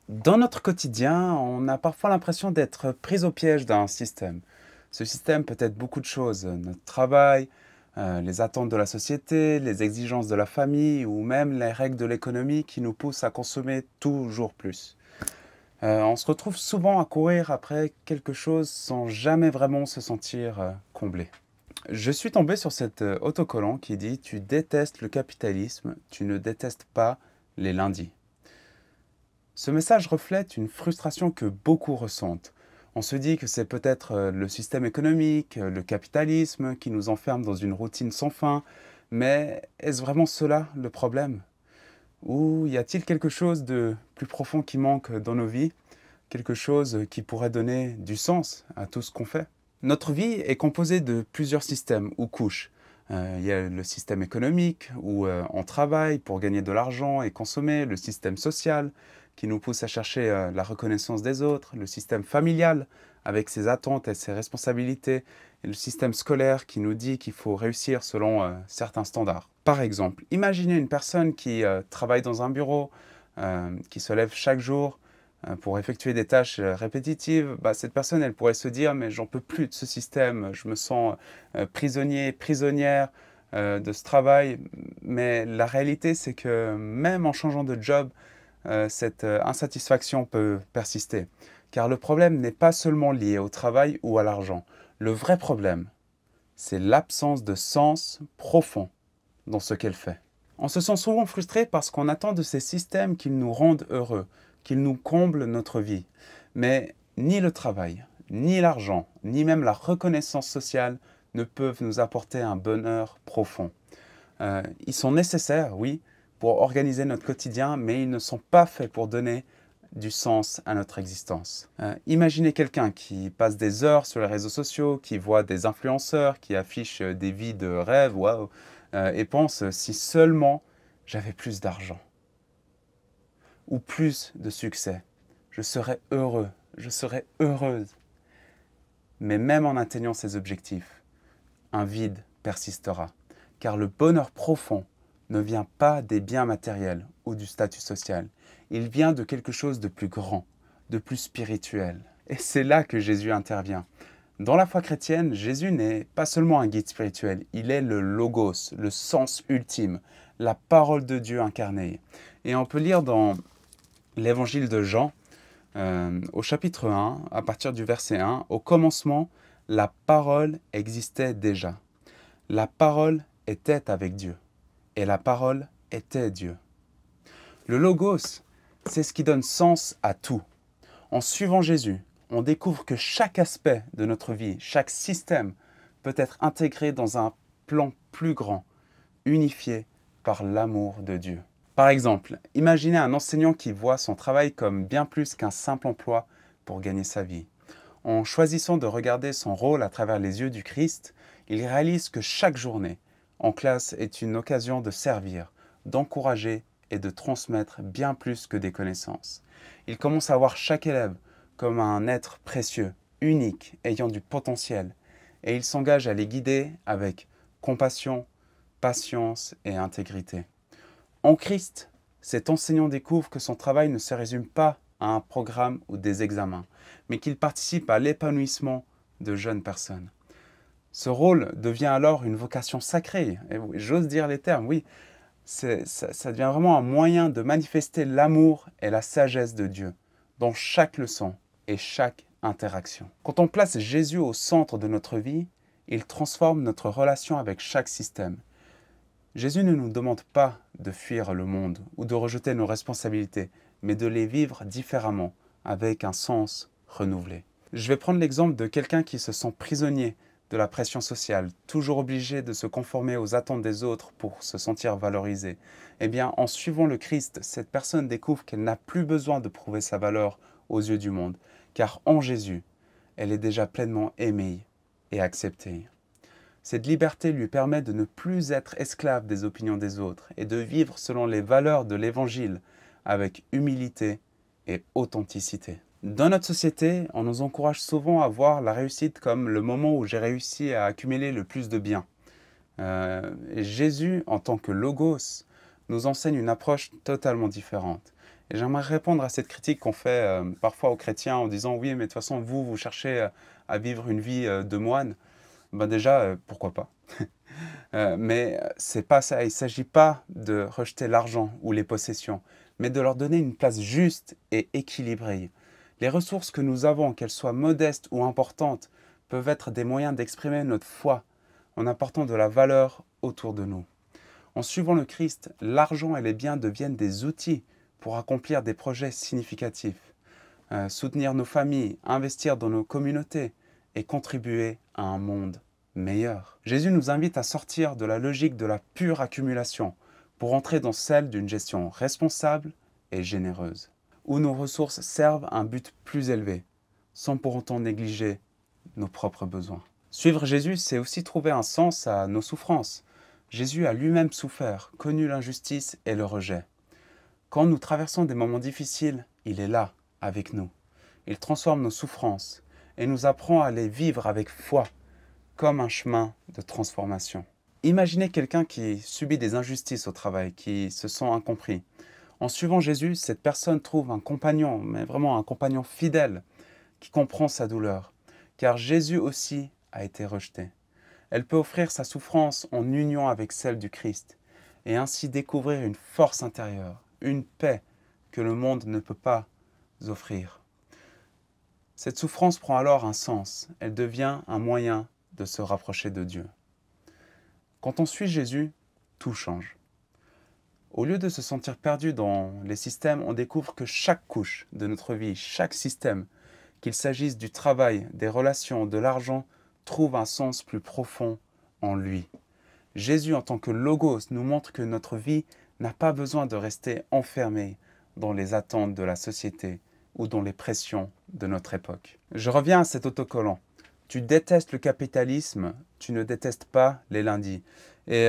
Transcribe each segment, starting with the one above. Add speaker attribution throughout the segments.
Speaker 1: Dans notre quotidien, on a parfois l'impression d'être pris au piège d'un système. Ce système peut être beaucoup de choses, notre travail, les attentes de la société, les exigences de la famille ou même les règles de l'économie qui nous poussent à consommer toujours plus. On se retrouve souvent à courir après quelque chose sans jamais vraiment se sentir comblé. Je suis tombé sur cet autocollant qui dit: «Tu détestes le capitalisme, tu ne détestes pas les lundis». Ce message reflète une frustration que beaucoup ressentent. On se dit que c'est peut-être le système économique, le capitalisme qui nous enferme dans une routine sans fin, mais est-ce vraiment cela le problème? Ou y a-t-il quelque chose de plus profond qui manque dans nos vies? Quelque chose qui pourrait donner du sens à tout ce qu'on fait? Notre vie est composée de plusieurs systèmes ou couches. Il y a le système économique où on travaille pour gagner de l'argent et consommer, le système social qui nous pousse à chercher la reconnaissance des autres, le système familial avec ses attentes et ses responsabilités, et le système scolaire qui nous dit qu'il faut réussir selon certains standards. Par exemple, imaginez une personne qui travaille dans un bureau, qui se lève chaque jour, pour effectuer des tâches répétitives, cette personne, elle pourrait se dire: «Mais j'en peux plus de ce système, je me sens prisonnier, prisonnière de ce travail». Mais la réalité, c'est que même en changeant de job, cette insatisfaction peut persister. Car le problème n'est pas seulement lié au travail ou à l'argent. Le vrai problème, c'est l'absence de sens profond dans ce qu'elle fait. On se sent souvent frustré parce qu'on attend de ces systèmes qu'ils nous rendent heureux, qu'ils nous comblent notre vie. Mais ni le travail, ni l'argent, ni même la reconnaissance sociale ne peuvent nous apporter un bonheur profond. Ils sont nécessaires, oui, pour organiser notre quotidien, mais ils ne sont pas faits pour donner du sens à notre existence. Imaginez quelqu'un qui passe des heures sur les réseaux sociaux, qui voit des influenceurs, qui affichent des vies de rêve, waouh, et pense: si seulement j'avais plus d'argent ou plus de succès, je serais heureux, je serais heureuse. Mais même en atteignant ces objectifs, un vide persistera, car le bonheur profond ne vient pas des biens matériels ou du statut social. Il vient de quelque chose de plus grand, de plus spirituel. Et c'est là que Jésus intervient. Dans la foi chrétienne, Jésus n'est pas seulement un guide spirituel, il est le logos, le sens ultime, la parole de Dieu incarnée. Et on peut lire dans l'évangile de Jean, au chapitre 1, à partir du verset 1, au commencement, la parole existait déjà. La parole était avec Dieu, et la parole était Dieu. Le logos, c'est ce qui donne sens à tout. En suivant Jésus, on découvre que chaque aspect de notre vie, chaque système peut être intégré dans un plan plus grand, unifié par l'amour de Dieu. Par exemple, imaginez un enseignant qui voit son travail comme bien plus qu'un simple emploi pour gagner sa vie. En choisissant de regarder son rôle à travers les yeux du Christ, il réalise que chaque journée en classe est une occasion de servir, d'encourager et de transmettre bien plus que des connaissances. Il commence à voir chaque élève comme un être précieux, unique, ayant du potentiel, et il s'engage à les guider avec compassion, patience et intégrité. En Christ, cet enseignant découvre que son travail ne se résume pas à un programme ou des examens, mais qu'il participe à l'épanouissement de jeunes personnes. Ce rôle devient alors une vocation sacrée, et j'ose dire les termes, oui, ça devient vraiment un moyen de manifester l'amour et la sagesse de Dieu dans chaque leçon et chaque interaction. Quand on place Jésus au centre de notre vie, il transforme notre relation avec chaque système. Jésus ne nous demande pas de fuir le monde ou de rejeter nos responsabilités, mais de les vivre différemment, avec un sens renouvelé. Je vais prendre l'exemple de quelqu'un qui se sent prisonnier de la pression sociale, toujours obligé de se conformer aux attentes des autres pour se sentir valorisé. Eh bien, en suivant le Christ, cette personne découvre qu'elle n'a plus besoin de prouver sa valeur aux yeux du monde, car en Jésus, elle est déjà pleinement aimée et acceptée. Cette liberté lui permet de ne plus être esclave des opinions des autres et de vivre selon les valeurs de l'Évangile avec humilité et authenticité. Dans notre société, on nous encourage souvent à voir la réussite comme le moment où j'ai réussi à accumuler le plus de biens. Et Jésus, en tant que logos, nous enseigne une approche totalement différente. Et j'aimerais répondre à cette critique qu'on fait parfois aux chrétiens en disant oui, mais de toute façon, vous cherchez à vivre une vie de moine. Ben déjà, pourquoi pas? Mais c'est pas ça. Il ne s'agit pas de rejeter l'argent ou les possessions, mais de leur donner une place juste et équilibrée. Les ressources que nous avons, qu'elles soient modestes ou importantes, peuvent être des moyens d'exprimer notre foi en apportant de la valeur autour de nous. En suivant le Christ, l'argent et les biens deviennent des outils pour accomplir des projets significatifs, soutenir nos familles, investir dans nos communautés et contribuer à un monde meilleur. Jésus nous invite à sortir de la logique de la pure accumulation pour entrer dans celle d'une gestion responsable et généreuse, où nos ressources servent un but plus élevé, sans pour autant négliger nos propres besoins. Suivre Jésus, c'est aussi trouver un sens à nos souffrances. Jésus a lui-même souffert, connu l'injustice et le rejet. Quand nous traversons des moments difficiles, il est là, avec nous. Il transforme nos souffrances et nous apprend à les vivre avec foi, comme un chemin de transformation. Imaginez quelqu'un qui subit des injustices au travail, qui se sent incompris. En suivant Jésus, cette personne trouve un compagnon, mais vraiment un compagnon fidèle, qui comprend sa douleur, car Jésus aussi a été rejeté. Elle peut offrir sa souffrance en union avec celle du Christ, et ainsi découvrir une force intérieure, une paix que le monde ne peut pas offrir. Cette souffrance prend alors un sens, elle devient un moyen de se rapprocher de Dieu. Quand on suit Jésus, tout change. Au lieu de se sentir perdu dans les systèmes, on découvre que chaque couche de notre vie, chaque système, qu'il s'agisse du travail, des relations, de l'argent, trouve un sens plus profond en lui. Jésus, en tant que Logos, nous montre que notre vie n'a pas besoin de rester enfermée dans les attentes de la société ou dans les pressions de notre époque. Je reviens à cet autocollant. Tu détestes le capitalisme, tu ne détestes pas les lundis. Et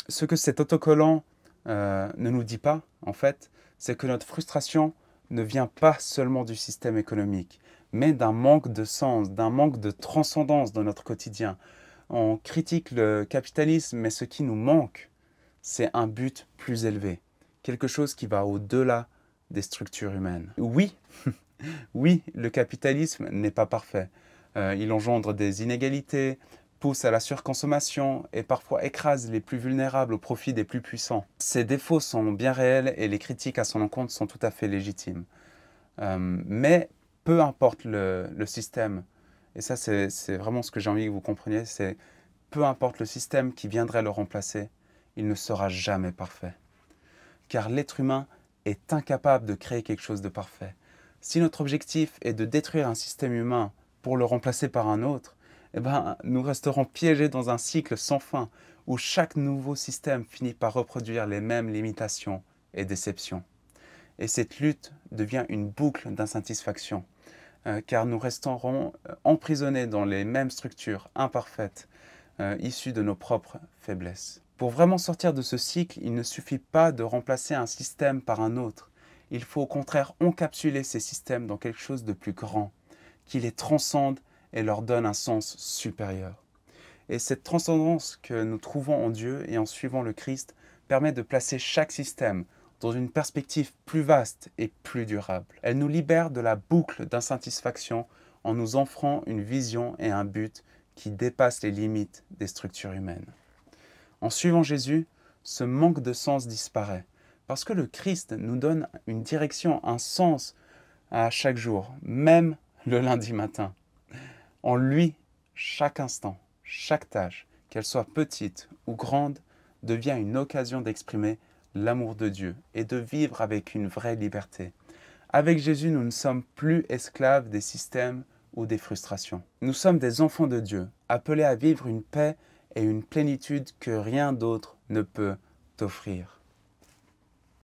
Speaker 1: ce que cet autocollant ne nous dit pas, en fait, c'est que notre frustration ne vient pas seulement du système économique, mais d'un manque de sens, d'un manque de transcendance dans notre quotidien. On critique le capitalisme, mais ce qui nous manque, c'est un but plus élevé, quelque chose qui va au-delà des structures humaines. Oui, oui, le capitalisme n'est pas parfait. Il engendre des inégalités, pousse à la surconsommation et parfois écrase les plus vulnérables au profit des plus puissants. Ces défauts sont bien réels et les critiques à son encontre sont tout à fait légitimes. Mais peu importe le système, et ça c'est vraiment ce que j'ai envie que vous compreniez, c'est peu importe le système qui viendrait le remplacer, il ne sera jamais parfait. Car l'être humain est incapable de créer quelque chose de parfait. Si notre objectif est de détruire un système humain pour le remplacer par un autre, eh ben, nous resterons piégés dans un cycle sans fin où chaque nouveau système finit par reproduire les mêmes limitations et déceptions. Et cette lutte devient une boucle d'insatisfaction, car nous resterons emprisonnés dans les mêmes structures imparfaites, issues de nos propres faiblesses. Pour vraiment sortir de ce cycle, il ne suffit pas de remplacer un système par un autre. Il faut au contraire encapsuler ces systèmes dans quelque chose de plus grand, qui les transcende et leur donne un sens supérieur. Et cette transcendance que nous trouvons en Dieu et en suivant le Christ permet de placer chaque système dans une perspective plus vaste et plus durable. Elle nous libère de la boucle d'insatisfaction en nous offrant une vision et un but qui dépassent les limites des structures humaines. En suivant Jésus, ce manque de sens disparaît, parce que le Christ nous donne une direction, un sens à chaque jour, même le lundi matin. En lui, chaque instant, chaque tâche, qu'elle soit petite ou grande, devient une occasion d'exprimer l'amour de Dieu et de vivre avec une vraie liberté. Avec Jésus, nous ne sommes plus esclaves des systèmes ou des frustrations. Nous sommes des enfants de Dieu, appelés à vivre une paix et une plénitude que rien d'autre ne peut offrir.